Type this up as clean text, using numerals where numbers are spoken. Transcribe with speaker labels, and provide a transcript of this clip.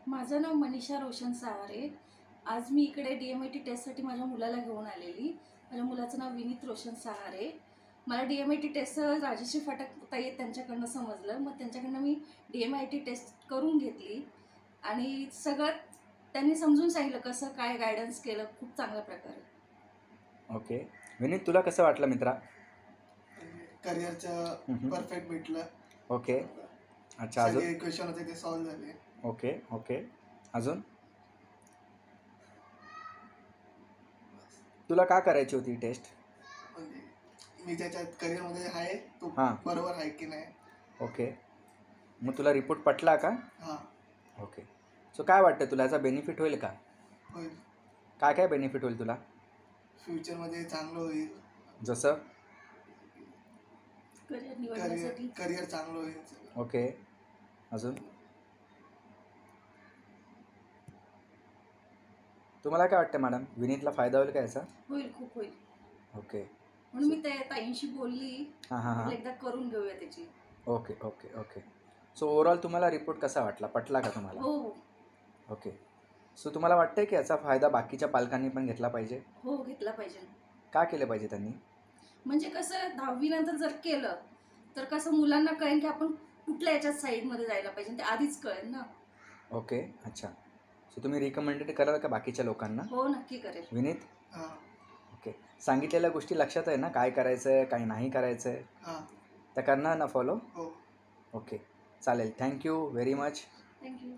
Speaker 1: माझं नाव मनीषा रोशन सहारे. आज मी इकडे DMIT टेस्टसाठी माझ्या मुलाला घेऊन आलेली. माझ्या मुलाचं नाव विनीत रोशन सहारे. मला DMIT टेस्टचं राजश्री फाटक ताई त्यांच्याकडनं समजलं. मग त्यांच्याकडनं मी DMIT टेस्ट करून घेतली आणि सगळं त्यांनी समजून सांगितलं कसं काय गायडन्स केलं खूप चांगल्या प्रकारे.
Speaker 2: ओके विनीत, तुला कसं वाटलं मित्रा?
Speaker 3: करिअरचं परफेक्ट भेटलं.
Speaker 2: ओके अच्छा, अजून?
Speaker 3: सगळे क्वेश्चन होते ते सॉल्व्ह झाले.
Speaker 2: ओके ओके अजून? तुला का करायची होती टेस्ट?
Speaker 3: म्हणजे मी त्याच्यात करिअरमध्ये आहे तो
Speaker 2: हां.
Speaker 3: बरोबर आहे की नाही.
Speaker 2: ओके, मग तुला रिपोर्ट पटला का?
Speaker 3: हां
Speaker 2: ओके, सो काय वाटतं तुला याचा बेनिफिट होईल का?
Speaker 3: होईल.
Speaker 2: काय काय बेनिफिट होईल तुला?
Speaker 3: फ्युचरमध्ये चांगलं होईल.
Speaker 2: जसं?
Speaker 1: करिअर निवडण्यासाठी
Speaker 3: करिअर चांगलं होईल.
Speaker 2: ओके अजून? तुम्हाला काय वाटतं मॅडम, विनीतला फायदा होईल का याचा?
Speaker 1: होईल, खूप होईल.
Speaker 2: ओके
Speaker 1: म्हणून मी त्या ताईंशी बोलली,
Speaker 2: हां हां हां
Speaker 1: एकदा करून घेऊया त्याची.
Speaker 2: Okay okay okay so overall तुम्हाला रिपोर्ट कसा वाटला, पटला का तुम्हाला?
Speaker 1: हो हो
Speaker 2: ओके, सो तुम्हाला वाटतंय की याचा फायदा बाकीच्या पालकांनी पण घेतला पाहिजे?
Speaker 1: हो घेतला पाहिजे.
Speaker 2: का केलं पाहिजे त्यांनी?
Speaker 1: म्हणजे कसं 10वी नंतर जर केलं तर कसं मुलांना कळेल की आपण कुठल्या याच्यात साईडमध्ये जायला पाहिजे, ते आधीच कळेल ना.
Speaker 2: ओके अच्छा, सो तुम्ही रिकमेंडेड कराल का बाकीच्या लोकांना?
Speaker 1: हो नक्की करेल.
Speaker 2: विनीत?
Speaker 3: हां
Speaker 2: ओके, सांगितलेल्या गोष्टी लक्षात आहे ना, काय करायचं आहे काय नाही करायचं आहे?
Speaker 3: हां
Speaker 2: त्या करणार ना फॉलो?
Speaker 3: हो.
Speaker 2: ओके चालेल, थँक्यू व्हेरी मच.
Speaker 1: थँक्यू.